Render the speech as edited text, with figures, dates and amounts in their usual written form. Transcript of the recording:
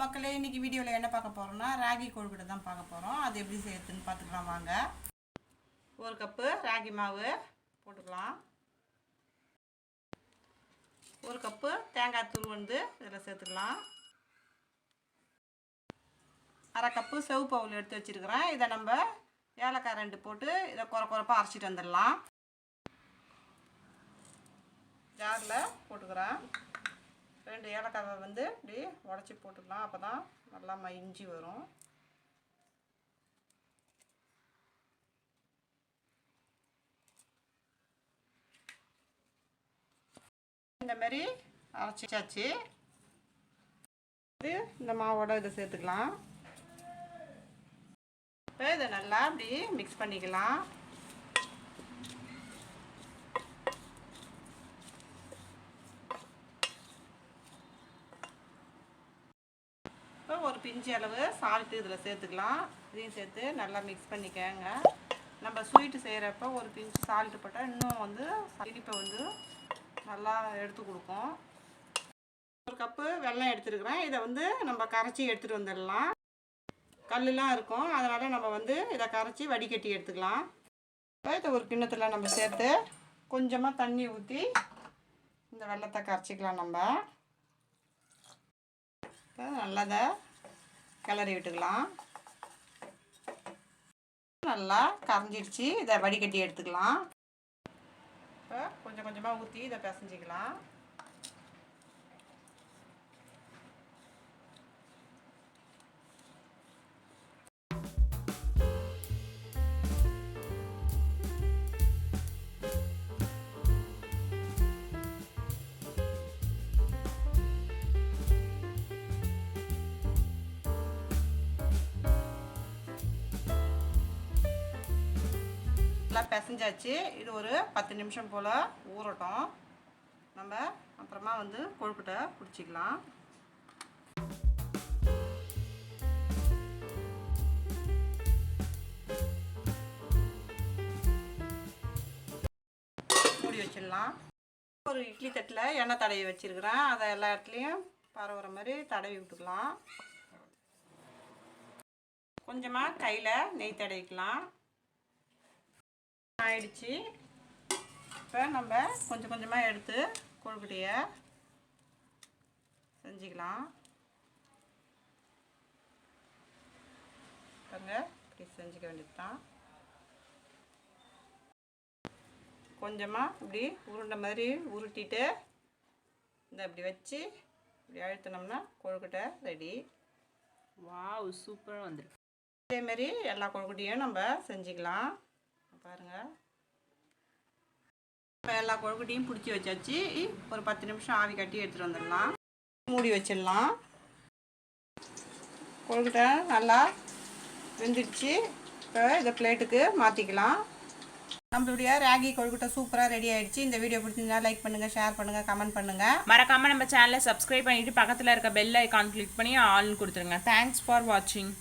மக்களே, இன்னைக்கு வீடியோவில் என்ன பார்க்க போகிறோம்னா ராகி கொழுக்கட்டை தான் பார்க்க போகிறோம். அது எப்படி செய்யறதுன்னு பார்த்துக்கலாம் வாங்க. ஒரு கப்பு ராகி மாவு போட்டுக்கலாம். ஒரு கப்பு தேங்காய் தூள் வந்து இதில் சேர்த்துக்கலாம். அரை கப்பு செவப்பு பவுல் எடுத்து வச்சுருக்கிறேன். இதை நம்ம ஏலக்காய் 2 போட்டு இதை குறைப்பாக அரைச்சிட்டு வந்துடலாம். ஜாரில் போட்டுக்கிறேன். 2 ஏலக்காவை வந்து இப்படி உடச்சி போட்டுக்கலாம். அப்போ தான் நல்லா மயிஞ்சி வரும். இந்த மாதிரி அரைச்சாச்சு. இது இந்த மாவோட இதை சேர்த்துக்கலாம். இப்போ இதை நல்லா இப்படி மிக்ஸ் பண்ணிக்கலாம். ஒரு பிஞ்சு அளவு சால்ட்டு இதில் சேர்த்துக்கலாம். இதையும் சேர்த்து நல்லா மிக்ஸ் பண்ணிக்கங்க. நம்ம ஸ்வீட்டு செய்கிறப்ப ஒரு பிஞ்சு சால்ட்டு போட்டால் இன்னும் வந்து இனிப்பை வந்து நல்லா எடுத்து கொடுக்கும். ஒரு கப்பு வெல்லம் எடுத்துருக்குறேன். இதை வந்து நம்ம கரைச்சி எடுத்துகிட்டு வந்துடலாம். கல்லுலாம் இருக்கும், அதனால் நம்ம வந்து இதை கரைச்சி வடிகட்டி எடுத்துக்கலாம். இப்போ இதை ஒரு கிண்ணத்தில் நம்ம சேர்த்து கொஞ்சமாக தண்ணி ஊற்றி இந்த வெல்லத்தை கரைச்சிக்கலாம். நம்ம இப்போ நல்லா கிளறி விட்டுக்கலாம். நல்லா கரைஞ்சிடுச்சு. இதை வடிகட்டி எடுத்துக்கலாம். இப்போ கொஞ்சம் கொஞ்சமாக ஊற்றி இதை பிசைஞ்சிக்கலாம். நல்லா பிசைஞ்சாச்சு. இது ஒரு 10 நிமிஷம் போல் ஊறட்டும். நம்ம அப்புறமா வந்து கொழுக்கட்டை பிடிச்சிக்கலாம். மூடி வச்சிடலாம். ஒரு இட்லி தட்டில் எண்ணெய் தடவி வச்சுருக்கிறேன். அதை எல்லா இடத்துலையும் பரவுற மாதிரி தடவி விட்டுக்கலாம். கொஞ்சமாக கையில் நெய் தடவிக்கலாம். ஆயிடுச்சு. இப்போ நம்ம கொஞ்சம் கொஞ்சமாக எடுத்து கொழுக்கட்டையை செஞ்சுக்கலாம். பாருங்க, இப்படி செஞ்சுக்க வேண்டியது தான். கொஞ்சமாக இப்படி உருண்டை மாதிரி உருட்டிட்டு இந்த இப்படி வச்சு இப்படி அழுத்தினோம்னா கொழுக்கட்டை ரெடி. வாவ், சூப்பராக வந்துருக்கு. இதேமாரி எல்லா கொழுக்கட்டையும் நம்ம செஞ்சுக்கலாம். பாருங்கள், இப்போ எல்லா கொழுக்கட்டையும் பிடிச்சி வச்சாச்சு. ஒரு 10 நிமிஷம் ஆவி கட்டி எடுத்துகிட்டு வந்துடலாம். மூடி வச்சிடலாம். கொழுக்கட்டை நல்லா வெந்துடுச்சு. இப்போ இதை பிளேட்டுக்கு மாற்றிக்கலாம். நம்மளுடைய ராகி கொழுக்கட்டை சூப்பராக ரெடி ஆகிடுச்சு. இந்த வீடியோ பிடிச்சிருந்தா லைக் பண்ணுங்கள், ஷேர் பண்ணுங்கள், கமெண்ட் பண்ணுங்கள். மறக்காமல் நம்ம சேனலை சப்ஸ்கிரைப் பண்ணிவிட்டு பக்கத்தில் இருக்க பெல் ஐக்கான் கிளிக் பண்ணி ஆல்னு கொடுத்துருங்க. தேங்க்ஸ் ஃபார் வாட்சிங்.